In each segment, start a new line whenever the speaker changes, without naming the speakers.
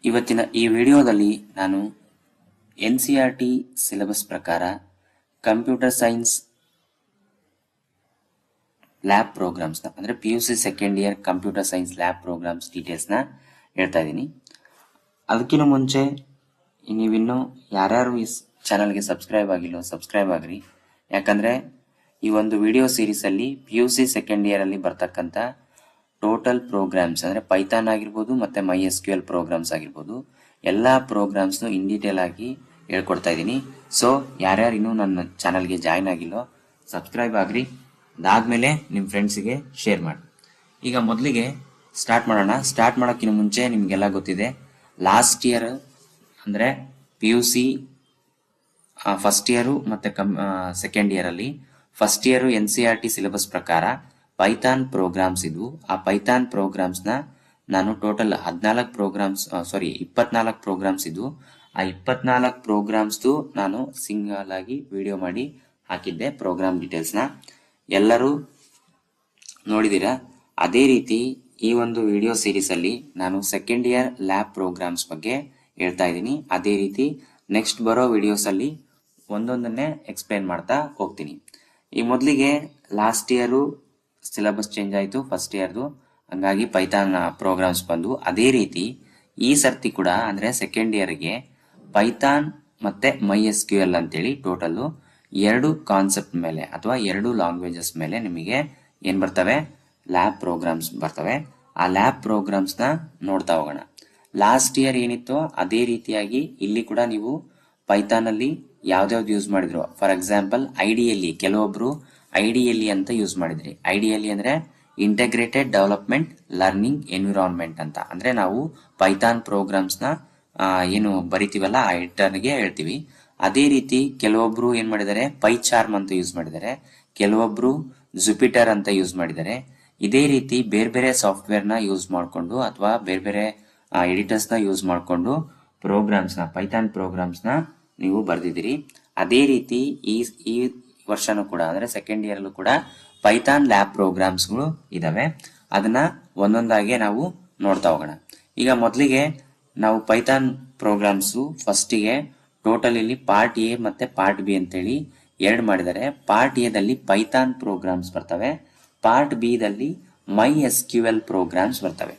ಇವತ್ತಿನ ಈ ವಿಡಿಯೋದಲ್ಲಿ ನಾನು NCERT ಸಿಲೆಬಸ್ ಪ್ರಕಾರ ಕಂಪ್ಯೂಟರ್ ಸೈನ್ಸ್ ಲ್ಯಾಬ್ ಪ್ರೋಗ್ರಾಮ್ಸ್ನ ಅಂದರೆ PUC second year computer science lab programs ಡೀಟೇಲ್ಸ್ನ ಹೇಳ್ತಾ ಇದ್ದೀನಿ. ಅದಕ್ಕಿಂತ ಮುಂಚೆ ನೀವಿನ್ನೂ ಯಾರ್ಯಾರು ಈ ಚಾನಲ್ಗೆ ಸಬ್ಸ್ಕ್ರೈಬ್ ಆಗಿಲ್ಲೋ ಸಬ್ಸ್ಕ್ರೈಬ್ ಆಗ್ರಿ. ಯಾಕಂದರೆ ಈ ಒಂದು ವಿಡಿಯೋ ಸೀರೀಸಲ್ಲಿ PUC ಸೆಕೆಂಡ್ ಇಯರಲ್ಲಿ ಬರ್ತಕ್ಕಂಥ ಟೋಟಲ್ ಪ್ರೋಗ್ರಾಮ್ಸ್ ಅಂದರೆ ಪೈಥಾನ್ ಆಗಿರ್ಬೋದು ಮತ್ತು MySQL ಪ್ರೋಗ್ರಾಮ್ಸ್ ಆಗಿರ್ಬೋದು ಎಲ್ಲ ಪ್ರೋಗ್ರಾಮ್ಸ್ನು ಇನ್ ಡೀಟೇಲ್ ಆಗಿ ಹೇಳ್ಕೊಡ್ತಾ ಇದ್ದೀನಿ. ಸೊ ಯಾರ್ಯಾರು ಇನ್ನೂ ನನ್ನ ಚಾನಲ್ಗೆ ಜಾಯ್ನ್ ಆಗಿಲ್ಲೋ ಸಬ್ಸ್ಕ್ರೈಬ್ ಆಗ್ರಿ. ಅದಾದಮೇಲೆ ನಿಮ್ಮ ಫ್ರೆಂಡ್ಸಿಗೆ ಶೇರ್ ಮಾಡಿ. ಈಗ ಮೊದಲಿಗೆ ಸ್ಟಾರ್ಟ್ ಮಾಡೋಣ. ಸ್ಟಾರ್ಟ್ ಮಾಡೋಕ್ಕಿಂತ ಮುಂಚೆ ನಿಮಗೆಲ್ಲ ಗೊತ್ತಿದೆ, ಲಾಸ್ಟ್ ಇಯರ್ ಅಂದರೆ PUC ಫಸ್ಟ್ ಇಯರು ಮತ್ತು ಸೆಕೆಂಡ್ ಇಯರಲ್ಲಿ ಫಸ್ಟ್ ಇಯರು NCERT ಸಿಲೆಬಸ್ ಪ್ರಕಾರ ಪೈಥಾನ್ ಪ್ರೋಗ್ರಾಮ್ಸ್ ಇದ್ವು. ಆ ಪೈಥಾನ್ ಪ್ರೋಗ್ರಾಮ್ಸ್ನ ನಾನು ಟೋಟಲ್ 24 ಪ್ರೋಗ್ರಾಮ್ಸ್ ಇದ್ವು. ಆ 24 ಪ್ರೋಗ್ರಾಮ್ಸ್ದು ನಾನು ಸಿಂಗಲ್ ಆಗಿ ವಿಡಿಯೋ ಮಾಡಿ ಹಾಕಿದ್ದೆ ಪ್ರೋಗ್ರಾಮ್ ಡೀಟೇಲ್ಸ್ನ. ಎಲ್ಲರೂ ನೋಡಿದ್ದೀರಾ. ಅದೇ ರೀತಿ ಈ ಒಂದು ವಿಡಿಯೋ ಸೀರೀಸಲ್ಲಿ ನಾನು ಸೆಕೆಂಡ್ ಇಯರ್ ಲ್ಯಾಬ್ ಪ್ರೋಗ್ರಾಮ್ಸ್ ಬಗ್ಗೆ ಹೇಳ್ತಾ ಇದ್ದೀನಿ. ಅದೇ ರೀತಿ ನೆಕ್ಸ್ಟ್ ಬರೋ ವಿಡಿಯೋಸಲ್ಲಿ ಒಂದೊಂದನ್ನೇ ಎಕ್ಸ್ಪ್ಲೇನ್ ಮಾಡ್ತಾ ಹೋಗ್ತೀನಿ. ಈ ಮೊದಲಿಗೆ ಲಾಸ್ಟ್ ಇಯರು ಸಿಲೆಬಸ್ ಚೇಂಜ್ ಆಯಿತು ಫಸ್ಟ್ ಇಯರ್ದು, ಹಂಗಾಗಿ ಪೈಥಾನ್ ಪ್ರೋಗ್ರಾಮ್ಸ್ ಬಂದು. ಅದೇ ರೀತಿ ಈ ಸರ್ತಿ ಕೂಡ ಅಂದರೆ ಸೆಕೆಂಡ್ ಇಯರ್ಗೆ ಪೈಥಾನ್ ಮತ್ತು MySQL ಅಂತೇಳಿ ಟೋಟಲ್ಲು 2 ಕಾನ್ಸೆಪ್ಟ್ ಮೇಲೆ ಅಥವಾ 2 ಲ್ಯಾಂಗ್ವೇಜಸ್ ಮೇಲೆ ನಿಮಗೆ ಏನು ಬರ್ತವೆ, ಲ್ಯಾಬ್ ಪ್ರೋಗ್ರಾಮ್ಸ್ ಬರ್ತವೆ. ಆ ಲ್ಯಾಬ್ ಪ್ರೋಗ್ರಾಮ್ಸ್ನ ನೋಡ್ತಾ ಹೋಗೋಣ. ಲಾಸ್ಟ್ ಇಯರ್ ಏನಿತ್ತೋ ಅದೇ ರೀತಿಯಾಗಿ ಇಲ್ಲಿ ಕೂಡ ನೀವು ಪೈಥಾನಲ್ಲಿ ಯಾವ್ದ್ಯಾವ್ದು ಯೂಸ್ ಮಾಡಿದ್ರು. ಫಾರ್ ಎಕ್ಸಾಂಪಲ್ IDLE, ಕೆಲವೊಬ್ರು IDLE ಅಂತ ಯೂಸ್ ಮಾಡಿದ್ರಿ. IDLE ಅಂದರೆ ಇಂಟಗ್ರೇಟೆಡ್ ಡೆವಲಪ್ಮೆಂಟ್ ಲರ್ನಿಂಗ್ ಎನ್ವಿರಾನ್ಮೆಂಟ್ ಅಂತ. ಅಂದರೆ ನಾವು ಪೈಥಾನ್ ಪ್ರೋಗ್ರಾಮ್ಸ್ನ ಏನು ಬರಿತೀವಲ್ಲ ಆ ಎಡಿಟರ್ಗೆ ಹೇಳ್ತೀವಿ. ಅದೇ ರೀತಿ ಕೆಲವೊಬ್ರು ಏನು ಮಾಡಿದ್ದಾರೆ, ಪೈಚಾರ್ಮ್ ಅಂತ ಯೂಸ್ ಮಾಡಿದ್ದಾರೆ, ಕೆಲವೊಬ್ರು ಜುಪಿಟರ್ ಅಂತ ಯೂಸ್ ಮಾಡಿದ್ದಾರೆ. ಇದೇ ರೀತಿ ಬೇರೆ ಬೇರೆ ಸಾಫ್ಟ್ವೇರ್ನ ಯೂಸ್ ಮಾಡಿಕೊಂಡು ಅಥವಾ ಬೇರೆ ಬೇರೆ ಎಡಿಟರ್ಸ್ನ ಯೂಸ್ ಮಾಡಿಕೊಂಡು ಪ್ರೋಗ್ರಾಮ್ಸ್ನ ಪೈಥಾನ್ ಪ್ರೋಗ್ರಾಮ್ಸ್ನ ನೀವು ಬರೆದಿದ್ದೀರಿ. ಅದೇ ರೀತಿ ಈ ವರ್ಷನೂ ಕೂಡ ಅಂದರೆ ಸೆಕೆಂಡ್ ಇಯರಲ್ಲೂ ಕೂಡ ಪೈಥಾನ್ ಲ್ಯಾಬ್ ಪ್ರೋಗ್ರಾಮ್ಸ್ಗಳು ಇದಾವೆ. ಅದನ್ನ ಒಂದೊಂದಾಗಿ ನಾವು ನೋಡ್ತಾ ಹೋಗೋಣ. ಈಗ ಮೊದಲಿಗೆ ನಾವು ಪೈಥಾನ್ ಪ್ರೋಗ್ರಾಮ್ಸು ಫಸ್ಟಿಗೆ ಟೋಟಲ್ ಇಲ್ಲಿ ಪಾರ್ಟ್ ಎ ಮತ್ತು ಪಾರ್ಟ್ ಬಿ ಅಂತೇಳಿ 2 ಮಾಡಿದ್ದಾರೆ. ಪಾರ್ಟ್ ಎದಲ್ಲಿ ಪೈಥಾನ್ ಪ್ರೋಗ್ರಾಮ್ಸ್ ಬರ್ತವೆ, ಪಾರ್ಟ್ ಬಿ ದಲ್ಲಿ MySQL ಪ್ರೋಗ್ರಾಮ್ಸ್ ಬರ್ತವೆ.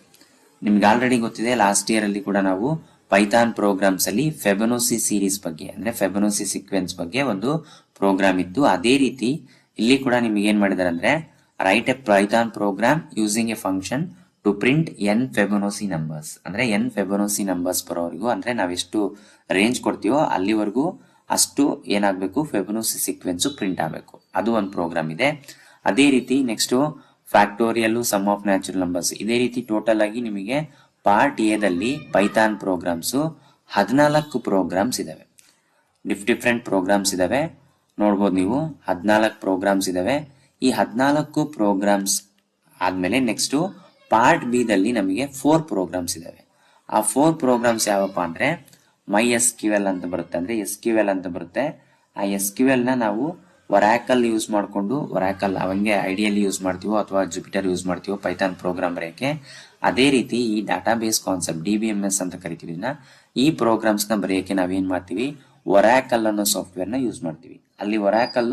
ನಿಮ್ಗೆ ಆಲ್ರೆಡಿ ಗೊತ್ತಿದೆ, ಲಾಸ್ಟ್ ಇಯರ್ ಅಲ್ಲಿ ಕೂಡ ನಾವು ಪೈಥಾನ್ ಪ್ರೋಗ್ರಾಮ್ಸ್ ಅಲ್ಲಿ ಫೆಬೊನಾಸಿ ಸೀರೀಸ್ ಬಗ್ಗೆ ಅಂದ್ರೆ ಫೆಬೊನಾಸಿ ಸೀಕ್ವೆನ್ಸ್ ಬಗ್ಗೆ ಒಂದು ಪ್ರೋಗ್ರಾಮ್ ಇತ್ತು. ಅದೇ ರೀತಿ ಇಲ್ಲಿ ಕೂಡ ನಿಮ್ಗೆ ಏನ್ ಮಾಡಿದಾರೆ ಅಂದ್ರೆ write a Python program using a function to print n Fibonacci numbers. ಅಂದ್ರೆ n ಫೆಬೊನಾಸಿ ನಂಬರ್ಸ್ ಬರೋವರೆಗೂ ಅಂದ್ರೆ ನಾವೆಷ್ಟು ರೇಂಜ್ ಕೊಡ್ತೀವೋ ಅಲ್ಲಿವರೆಗೂ ಅಷ್ಟು ಏನಾಗಬೇಕು, ಫೆಬೊನಾಸಿ ಸೀಕ್ವೆನ್ಸ್ ಪ್ರಿಂಟ್ ಆಗಬೇಕು. ಅದು ಒಂದು ಪ್ರೋಗ್ರಾಮ್ ಇದೆ. ಅದೇ ರೀತಿ next factorial, sum of natural numbers. ಇದೇ ರೀತಿ ಟೋಟಲ್ ಆಗಿ ನಿಮಗೆ ಪಾರ್ಟ್ ಎದಲ್ಲಿ ಪೈಥಾನ್ ಪ್ರೋಗ್ರಾಮ್ಸು 14 ಪ್ರೋಗ್ರಾಮ್ಸ್ ಇದಾವೆ. ಡಿಫ್ರೆಂಟ್ ಪ್ರೋಗ್ರಾಮ್ಸ್ ಇದಾವೆ, ನೋಡ್ಬೋದು ನೀವು. 14 ಪ್ರೋಗ್ರಾಮ್ಸ್ ಇದಾವೆ. ಈ 14 ಪ್ರೋಗ್ರಾಮ್ಸ್ ಆದ್ಮೇಲೆ ನೆಕ್ಸ್ಟ್ ಪಾರ್ಟ್ ಬಿ ದಲ್ಲಿ ನಮಗೆ 4 ಪ್ರೋಗ್ರಾಮ್ಸ್ ಇದಾವೆ. ಆ 4 ಪ್ರೋಗ್ರಾಮ್ಸ್ ಯಾವಪ್ಪ ಅಂದ್ರೆ MySQL ಅಂತ ಬರುತ್ತೆ, ಅಂದ್ರೆ SQL ಅಂತ ಬರುತ್ತೆ. ಆ SQL ನ ನಾವು ಒರಾಕಲ್ ಯೂಸ್ ಮಾಡಿಕೊಂಡು, ಒರಾಕಲ್ ಅವಂಗೆ IDLE ಯೂಸ್ ಮಾಡ್ತೀವೋ ಅಥವಾ ಜುಪಿಟರ್ ಯೂಸ್ ಮಾಡ್ತೀವೋ ಪೈಥಾನ್ ಪ್ರೋಗ್ರಾಮ್ ಬರೆಯಕ್ಕೆ. ಅದೇ ರೀತಿ ಈ ಡಾಟಾಬೇಸ್ ಕಾನ್ಸೆಪ್ಟ್ DBMS ಅಂತ ಕರಿತೀವಿ. ಈ ಪ್ರೋಗ್ರಾಮ್ಸ್ ನ ಬರೆಯಕ್ಕೆ ನಾವೇನ್ ಮಾಡ್ತೀವಿ, ಒರಾಕಲ್ ಅನ್ನೋ ಸಾಫ್ಟ್ವೇರ್ ನ ಯೂಸ್ ಮಾಡ್ತೀವಿ. ಅಲ್ಲಿ ಒರಾಕಲ್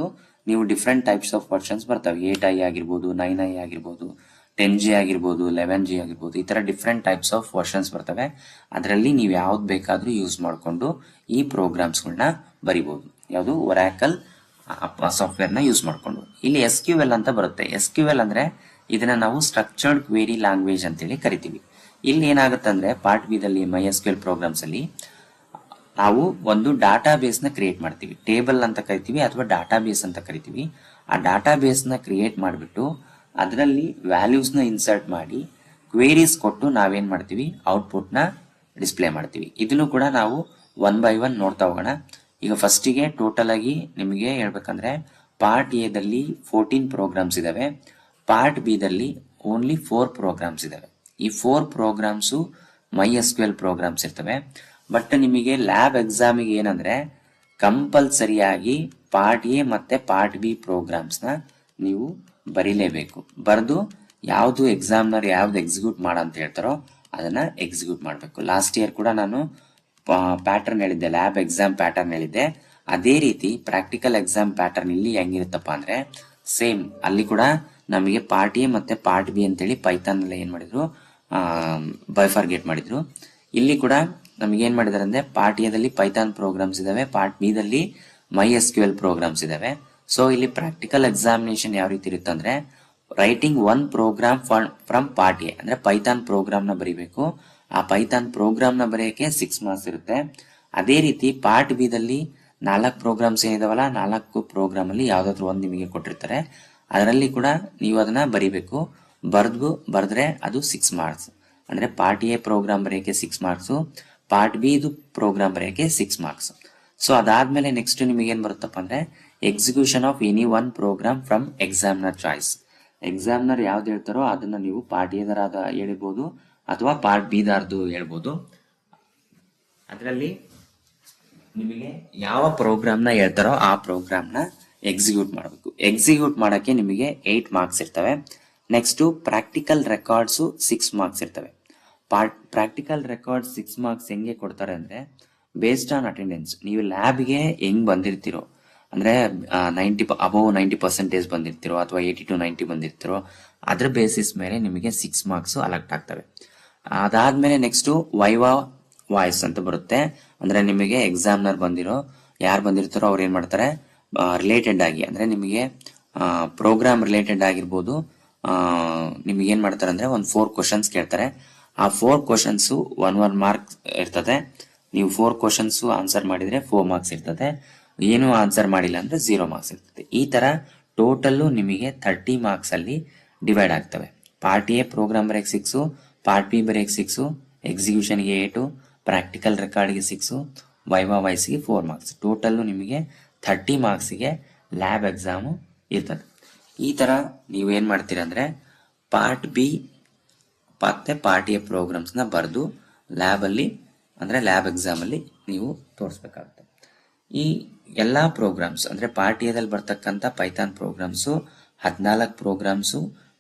ನೀವು ಡಿಫ್ರೆಂಟ್ ಟೈಪ್ಸ್ ಆಫ್ ವರ್ಷನ್ಸ್ ಬರ್ತವೆ. 8i ಆಗಿರ್ಬೋದು, 9i ಆಗಿರ್ಬೋದು, 10G ಆಗಿರ್ಬೋದು, 11G ಆಗಿರ್ಬೋದು. ಈ ತರ ಡಿಫ್ರೆಂಟ್ ಟೈಪ್ಸ್ ಆಫ್ ವರ್ಷನ್ಸ್ ಬರ್ತವೆ. ಅದರಲ್ಲಿ ನೀವು ಯಾವ್ದು ಬೇಕಾದ್ರೂ ಯೂಸ್ ಮಾಡಿಕೊಂಡು ಈ ಪ್ರೋಗ್ರಾಮ್ಸ್ಗಳನ್ನ ಬರಿಬಹುದು. ಯಾವುದು, ಒರಾಕಲ್ ಸಾಫ್ಟ್ವೇರ್ ನ ಯೂಸ್ ಮಾಡಿಕೊಂಡು. ಇಲ್ಲಿ SQL ಅಂತ ಬರುತ್ತೆ. SQL ಅಂದ್ರೆ ಇದನ್ನ ನಾವು ಸ್ಟ್ರಕ್ಚರ್ಡ್ ಕ್ವೇರಿ ಲ್ಯಾಂಗ್ವೇಜ್ ಅಂತೇಳಿ ಕರಿತೀವಿ. ಇಲ್ಲಿ ಏನಾಗುತ್ತೆ ಅಂದ್ರೆ ಪಾರ್ಟ್ ಬಿ ದಲ್ಲಿ MySQL ಪ್ರೋಗ್ರಾಮ್ಸ್ ಅಲ್ಲಿ ನಾವು ಒಂದು ಡಾಟಾ ಬೇಸ್ ನ ಕ್ರಿಯೇಟ್ ಮಾಡ್ತೀವಿ. ಟೇಬಲ್ ಅಂತ ಕರಿತೀವಿ ಅಥವಾ ಡಾಟಾ ಬೇಸ್ ಅಂತ ಕರಿತೀವಿ. ಆ ಡಾಟಾ ಬೇಸ್ ನ ಕ್ರಿಯೇಟ್ ಮಾಡಿಬಿಟ್ಟು ಅದರಲ್ಲಿ ವ್ಯಾಲ್ಯೂಸ್ ನ ಇನ್ಸರ್ಟ್ ಮಾಡಿ ಕ್ವೇರೀಸ್ ಕೊಟ್ಟು ನಾವೇನ್ ಮಾಡ್ತೀವಿ, ಔಟ್ಪುಟ್ ನ ಡಿಸ್ಪ್ಲೇ ಮಾಡ್ತೀವಿ. ಇದನ್ನು ಕೂಡ ನಾವು 1 by 1 ನೋಡ್ತಾ ಹೋಗೋಣ. ಈಗ ಫಸ್ಟಿಗೆ ಟೋಟಲ್ ಆಗಿ ನಿಮಗೆ ಹೇಳ್ಬೇಕಂದ್ರೆ ಪಾರ್ಟ್ ಎ ದಲ್ಲಿ 14 ಪ್ರೋಗ್ರಾಮ್ಸ್ ಇದಾವೆ, ಪಾರ್ಟ್ ಬಿ ದಲ್ಲಿ ಓನ್ಲಿ 4 ಪ್ರೋಗ್ರಾಮ್ಸ್ ಇದಾವೆ. ಈ 4 ಪ್ರೋಗ್ರಾಮ್ಸು MySQL ಪ್ರೋಗ್ರಾಮ್ಸ್ ಇರ್ತವೆ. ಬಟ್ ನಿಮಗೆ ಲ್ಯಾಬ್ ಎಕ್ಸಾಮಿಗೆ ಏನಂದ್ರೆ ಕಂಪಲ್ಸರಿಯಾಗಿ ಪಾರ್ಟ್ ಎ ಮತ್ತೆ ಪಾರ್ಟ್ ಬಿ ಪ್ರೋಗ್ರಾಮ್ಸ್ನ ನೀವು ಬರೀಲೇಬೇಕು. ಬರೆದು ಯಾವುದು ಎಕ್ಸಾಮ್ನರ್ ಯಾವ್ದು ಎಕ್ಸಿಕ್ಯೂಟ್ ಮಾಡ ಅಂತ ಹೇಳ್ತಾರೋ ಅದನ್ನ ಎಕ್ಸಿಕ್ಯೂಟ್ ಮಾಡಬೇಕು. ಲಾಸ್ಟ್ ಇಯರ್ ಕೂಡ ನಾನು ಪ್ಯಾಟರ್ನ್ ಹೇಳಿದ್ದೆ, ಲ್ಯಾಬ್ ಎಕ್ಸಾಮ್ ಪ್ಯಾಟರ್ನ್ ಹೇಳಿದ್ದೆ. ಅದೇ ರೀತಿ ಪ್ರಾಕ್ಟಿಕಲ್ ಎಕ್ಸಾಮ್ ಪ್ಯಾಟರ್ನ್ ಇಲ್ಲಿ ಹೆಂಗಿರುತ್ತಪ್ಪ ಅಂದ್ರೆ ಸೇಮ್. ಅಲ್ಲಿ ಕೂಡ ನಮಗೆ ಪಾರ್ಟ್ ಎ ಮತ್ತೆ ಪಾರ್ಟ್ ಬಿ ಅಂತೇಳಿ ಪೈಥಾನ್ ಅಲ್ಲಿ ಏನ್ ಮಾಡಿದ್ರು, ಬೈಫರ್ಗೇಟ್ ಮಾಡಿದ್ರು. ಇಲ್ಲಿ ಕೂಡ ನಮಗೆ ಏನ್ ಮಾಡಿದಾರೆ ಅಂದ್ರೆ ಪಾರ್ಟ್ ಎದಲ್ಲಿ ಪೈಥಾನ್ ಪ್ರೋಗ್ರಾಮ್ಸ್ ಇದಾವೆ, ಪಾರ್ಟ್ ಬಿ ದಲ್ಲಿ MySQL ಪ್ರೋಗ್ರಾಮ್ಸ್ ಇದಾವೆ. ಸೊ ಇಲ್ಲಿ ಪ್ರಾಕ್ಟಿಕಲ್ ಎಕ್ಸಾಮಿನೇಷನ್ ಯಾವ ರೀತಿ ಇರುತ್ತೆ ಅಂದ್ರೆ writing one program from part A ಅಂದ್ರೆ ಪೈಥಾನ್ ಪ್ರೋಗ್ರಾಮ್ ನ ಬರೀಬೇಕು. ಆ ಪೈಥಾನ್ ಪ್ರೋಗ್ರಾಮ್ ನ ಬರೆಯಕ್ಕೆ 6 ಮಾರ್ಕ್ಸ್ ಇರುತ್ತೆ. ಅದೇ ರೀತಿ ಪಾರ್ಟ್ ಬಿ ದಲ್ಲಿ 4 ಪ್ರೋಗ್ರಾಮ್ಸ್ ಏನಿದಾವಲ್ಲ, 4 ಪ್ರೋಗ್ರಾಮ್ ಅಲ್ಲಿ ಯಾವ್ದಾದ್ರು ಒಂದು ನಿಮಗೆ ಕೊಟ್ಟಿರ್ತಾರೆ. ಅದರಲ್ಲಿ ಕೂಡ ನೀವು ಅದನ್ನ ಬರಿಬೇಕು. ಬರೆದ್ರೆ ಅದು 6 ಮಾರ್ಕ್ಸ್. ಅಂದ್ರೆ ಪಾರ್ಟ್ ಎ ಪ್ರೋಗ್ರಾಮ್ ಬರೆಯಕ್ಕೆ 6 ಮಾರ್ಕ್ಸ್, ಪಾರ್ಟ್ ಬಿ ಇದು ಪ್ರೋಗ್ರಾಮ್ ಬರೆಯಕ್ಕೆ 6 ಮಾರ್ಕ್ಸ್. ಸೊ ಅದಾದ್ಮೇಲೆ ನೆಕ್ಸ್ಟ್ ನಿಮಗೆ ಏನ್ ಬರುತ್ತಪ್ಪ ಅಂದ್ರೆ execution of any one program from examiner choice. Examiner ಯಾವ್ದು ಹೇಳ್ತಾರೋ ಅದನ್ನ ನೀವು ಪಾರ್ಟ್ ಎ ದರಾದ ಹೇಳ್ಬೋದು ಅಥವಾ ಪಾರ್ಟ್ ಬಿ ದಾರ್ದು ಹೇಳ್ಬೋದು. ಅದರಲ್ಲಿ ನಿಮಗೆ ಯಾವ ಪ್ರೋಗ್ರಾಮ್ ನ ಹೇಳ್ತಾರೋ ಆ ಪ್ರೋಗ್ರಾಮ್ ನ ಎಕ್ಸಿಕ್ಯೂಟ್ ಮಾಡಬೇಕು. ಎಕ್ಸಿಕ್ಯೂಟ್ ಮಾಡಕ್ಕೆ ನಿಮಗೆ 8 ಮಾರ್ಕ್ಸ್ ಇರ್ತವೆ. ನೆಕ್ಸ್ಟ್ ಪ್ರಾಕ್ಟಿಕಲ್ ರೆಕಾರ್ಡ್ಸ್ 6 ಮಾರ್ಕ್ಸ್ ಇರ್ತವೆ. ಪ್ರಾಕ್ಟಿಕಲ್ ರೆಕಾರ್ಡ್ 6 ಮಾರ್ಕ್ಸ್ ಹೆಂಗೆ ಕೊಡ್ತಾರೆ ಅಂದ್ರೆ ಬೇಸ್ಡ್ ಆನ್ ಅಟೆಂಡೆನ್ಸ್. ನೀವು ಲ್ಯಾಬ್ಗೆ ಹೆಂಗ್ ಬಂದಿರ್ತೀರೋ ಅಂದ್ರೆ 90% ಬಂದಿರ್ತಿರೋ ಅಥವಾ 80 to 90 ಬಂದಿರ್ತಿರೋ ಅದ್ರ ಬೇಸಿಸ್ ಮೇಲೆ ನಿಮಗೆ 6 ಮಾರ್ಕ್ಸ್ ಅಲೆಕ್ಟ್ ಆಗ್ತವೆ. ಅದಾದ್ಮೇಲೆ ನೆಕ್ಸ್ಟ್ ವೈವಾ ವಾಯ್ಸ್ ಅಂತ ಬರುತ್ತೆ. ಅಂದ್ರೆ ನಿಮಗೆ ಎಕ್ಸಾಮ್ನರ್ ಯಾರು ಬಂದಿರ್ತಾರೋ ಅವ್ರು ಏನ್ ಮಾಡ್ತಾರೆ, ರಿಲೇಟೆಡ್ ಆಗಿ ಅಂದ್ರೆ ನಿಮಗೆ ಪ್ರೋಗ್ರಾಮ್ ರಿಲೇಟೆಡ್ ಆಗಿರ್ಬೋದು, ನಿಮಗೆ ಏನ್ ಮಾಡ್ತಾರೆ ಅಂದ್ರೆ ಒಂದು 4 ಕ್ವಶನ್ಸ್ ಕೇಳ್ತಾರೆ. ಆ 4 ಕ್ವಶನ್ಸ್ 1 ಮಾರ್ಕ್ಸ್ ಇರ್ತದೆ. ನೀವು 4 ಕ್ವಶನ್ಸ್ ಆನ್ಸರ್ ಮಾಡಿದ್ರೆ 4 ಮಾರ್ಕ್ಸ್ ಇರ್ತದೆ. ಏನು ಆನ್ಸರ್ ಮಾಡಿಲ್ಲ ಅಂದ್ರೆ 0 ಮಾರ್ಕ್ಸ್ ಇರ್ತದೆ. ಈ ತರ ಟೋಟಲ್ ನಿಮಗೆ 30 ಮಾರ್ಕ್ಸ್ ಅಲ್ಲಿ ಡಿವೈಡ್ ಆಗ್ತವೆ. ಪಾರ್ಟ್ ಎ ಪ್ರೋಗ್ರಾಮ್ ಬರೆಯಕ್ಕೆ 6, ಪಾರ್ಟ್ ಬಿ ಬರೆಯಕ್ಕೆ 6, ಎಕ್ಸಿಕ್ಯೂಷನ್ ಗೆ 8, ಪ್ರಾಕ್ಟಿಕಲ್ ರೆಕಾರ್ಡ್ ಗೆ 6, ವೈವಾ ವಾಯ್ಸ್ ಗೆ 4 ಮಾರ್ಕ್ಸ್. ಟೋಟಲ್ ನಿಮಗೆ 30 ಮಾರ್ಕ್ಸ್ ಗೆ ಲ್ಯಾಬ್ ಎಕ್ಸಾಮ್ ಇರ್ತದೆ. ಈ ತರ ನೀವು ಏನ್ ಮಾಡ್ತೀರಾ ಅಂದ್ರೆ ಪಾರ್ಟ್ ಬಿ ಮತ್ತೆ ಪಾರ್ಟ್ ಎ ಪ್ರೋಗ್ರಾಮ್ಸ್ ನ ಬರೆದು ಲ್ಯಾಬ್ ಅಲ್ಲಿ ಅಂದ್ರೆ ಲ್ಯಾಬ್ ಎಕ್ಸಾಮ್ ಅಲ್ಲಿ ನೀವು ತೋರಿಸಬೇಕಾಗುತ್ತೆ. ಈ ಎಲ್ಲಾ ಪ್ರೋಗ್ರಾಮ್ಸ್ ಅಂದ್ರೆ ಪಾರ್ಟ್ ಎದಲ್ಲಿ ಬರ್ತಕ್ಕಂಥ ಪೈಥಾನ್ ಪ್ರೋಗ್ರಾಮ್ಸ್ 14 ಪ್ರೋಗ್ರಾಮ್ಸ್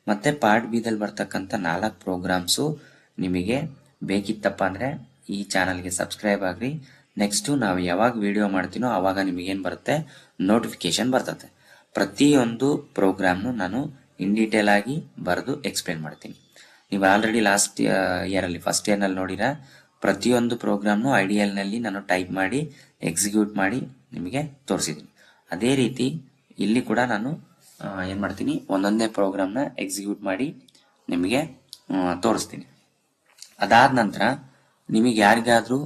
ಮತ್ತೆ ಪಾರ್ಟ್ ಬಿ ದಲ್ಲಿ ಬರ್ತಕ್ಕಂಥ 4 ಪ್ರೋಗ್ರಾಮ್ಸ್ ನಿಮಗೆ ಬೇಕಿತ್ತಪ್ಪ ಅಂದ್ರೆ ಈ ಚಾನಲ್ಗೆ ಸಬ್ಸ್ಕ್ರೈಬ್ ಆಗ್ರಿ. ನೆಕ್ಸ್ಟ್ ನಾವು ಯಾವಾಗ ವಿಡಿಯೋ ಮಾಡ್ತೀನೋ ಅವಾಗ ನಿಮಗೆ ಏನ್ ಬರುತ್ತೆ, ನೋಟಿಫಿಕೇಶನ್ ಬರ್ತದೆ. ಪ್ರತಿಯೊಂದು ಪ್ರೋಗ್ರಾಮ್ನು ನಾನು ಇನ್ ಡೀಟೇಲ್ ಆಗಿ ಬರೆದು ಎಕ್ಸ್ಪ್ಲೇನ್ ಮಾಡ್ತೀನಿ. ನೀವು ಆಲ್ರೆಡಿ ಲಾಸ್ಟ್ ಇಯರ್ ಅಲ್ಲಿ ಫಸ್ಟ್ ಇಯರ್ ನಲ್ಲಿ ನೋಡಿರ ಪ್ರತಿಯೊಂದು ಪ್ರೋಗ್ರಾಮ್ನು ಐಡಿಯಲ್ ನಲ್ಲಿ ನಾನು ಟೈಪ್ ಮಾಡಿ ಎಕ್ಸಿಕ್ಯೂಟ್ ಮಾಡಿ ನಿಮಗೆ ತೋರಿಸಿದ್ದೀನಿ. ಅದೇ ರೀತಿ ಇಲ್ಲಿ ಕೂಡ ನಾನು ಏನ್ ಮಾಡ್ತೀನಿ, ಒಂದೊಂದೇ ಪ್ರೋಗ್ರಾಮ್ನ ಎಕ್ಸಿಕ್ಯೂಟ್ ಮಾಡಿ ನಿಮಗೆ ತೋರಿಸ್ತೀನಿ. ಅದಾದ ನಂತರ ನಿಮಗೆ ಯಾರಿಗಾದ್ರೂ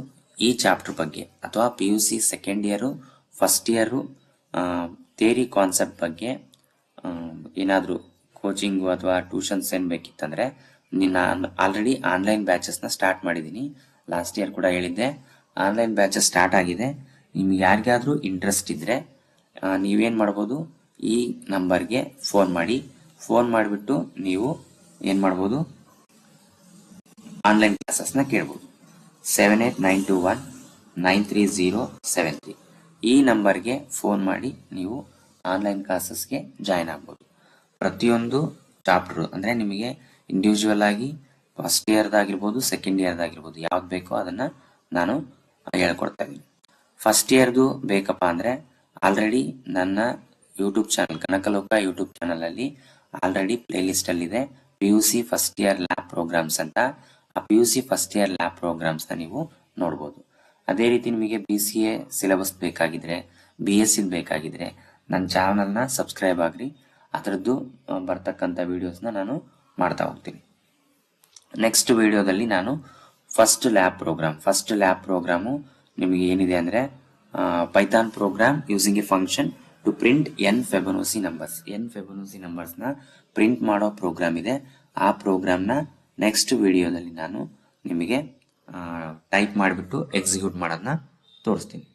ಈ ಚಾಪ್ಟರ್ ಬಗ್ಗೆ ಅಥವಾ PUC second year first year theory concept ಬಗ್ಗೆ ಏನಾದ್ರೂ ಕೋಚಿಂಗ್ ಅಥವಾ ಟ್ಯೂಷನ್ಸ್ ಏನ್ ಬೇಕಿತ್ತಂದ್ರೆ ನಾನು ಆಲ್ರೆಡಿ ಆನ್ಲೈನ್ ಬ್ಯಾಚಸ್ ನ ಸ್ಟಾರ್ಟ್ ಮಾಡಿದ್ದೀನಿ. ಲಾಸ್ಟ್ ಇಯರ್ ಕೂಡ ಹೇಳಿದ್ದೆ, ಆನ್ಲೈನ್ ಬ್ಯಾಚಸ್ ಸ್ಟಾರ್ಟ್ ಆಗಿದೆ. ನಿಮ್ಗೆ ಯಾರಿಗಾದ್ರೂ ಇಂಟ್ರೆಸ್ಟ್ ಇದ್ರೆ ನೀವೇನ್ ಮಾಡ್ಬೋದು, ಈ ನಂಬರ್ಗೆ ಫೋನ್ ಮಾಡಿಬಿಟ್ಟು ನೀವು ಏನ್ ಮಾಡ್ಬೋದು, ಆನ್ಲೈನ್ ಕ್ಲಾಸಸ್ ನ ಕೇಳ್ಬೋದು. 7892193073 ಈ ನಂಬರ್ಗೆ ಫೋನ್ ಮಾಡಿ ನೀವು ಆನ್ಲೈನ್ ಕ್ಲಾಸಸ್ಗೆ ಜಾಯ್ನ್ ಆಗ್ಬೋದು. ಪ್ರತಿಯೊಂದು ಚಾಪ್ಟರ್ ಅಂದ್ರೆ ನಿಮಗೆ ಇಂಡಿವಿಜುವಲ್ ಆಗಿ ಫಸ್ಟ್ ಇಯರ್ದಾಗಿರ್ಬೋದು ಸೆಕೆಂಡ್ ಇಯರ್ದಾಗಿರ್ಬೋದು ಯಾವ್ದು ಬೇಕೋ ಅದನ್ನ ನಾನು ಹೇಳ್ಕೊಡ್ತಾ ಇದ್ದೀನಿ. ಫಸ್ಟ್ ಇಯರ್ದು ಬೇಕಪ್ಪ ಅಂದ್ರೆ ಆಲ್ರೆಡಿ ನನ್ನ YouTube channel Kanakaloka YouTube channel ಅಲ್ಲಿ ಆಲ್ರೆಡಿ ಪ್ಲೇ ಲಿಸ್ಟ್ ಅಲ್ಲಿ ಇದೆ PUC first year lab programs ಅಂತ. ಆ PUC first year lab programs ನ ನೀವು ನೋಡ್ಬೋದು. ಅದೇ ರೀತಿ ನಿಮಗೆ BCA ಸಿಲೆಬಸ್ ಬೇಕಾಗಿದ್ರೆ, BSc ಬೇಕಾಗಿದ್ರೆ ನನ್ನ ಚಾನಲ್ ನ ಸಬ್ಸ್ಕ್ರೈಬ್ ಆಗ್ರಿ. ಅದರದ್ದು ಬರ್ತಕ್ಕಂಥ ವಿಡಿಯೋಸ್ ನಾನು ಮಾಡ್ತಾ ಹೋಗ್ತೀನಿ. ನೆಕ್ಸ್ಟ್ ವಿಡಿಯೋದಲ್ಲಿ ನಾನು ಫಸ್ಟ್ ಲ್ಯಾಬ್ ಪ್ರೋಗ್ರಾಮು ನಿಮಗೆ ಏನಿದೆ ಅಂದ್ರೆ Python program using a function to print n Fibonacci numbers ನ ಪ್ರಿಂಟ್ ಮಾಡೋ ಪ್ರೋಗ್ರಾಮ್ ಇದೆ. ಆ ಪ್ರೋಗ್ರಾಮ್ ನ ನೆಕ್ಸ್ಟ್ ವಿಡಿಯೋದಲ್ಲಿ ನಾನು ನಿಮಗೆ ಟೈಪ್ ಮಾಡಿಬಿಟ್ಟು ಎಕ್ಸಿಕ್ಯೂಟ್ ಮಾಡೋದನ್ನ ತೋರಿಸ್ತೀನಿ.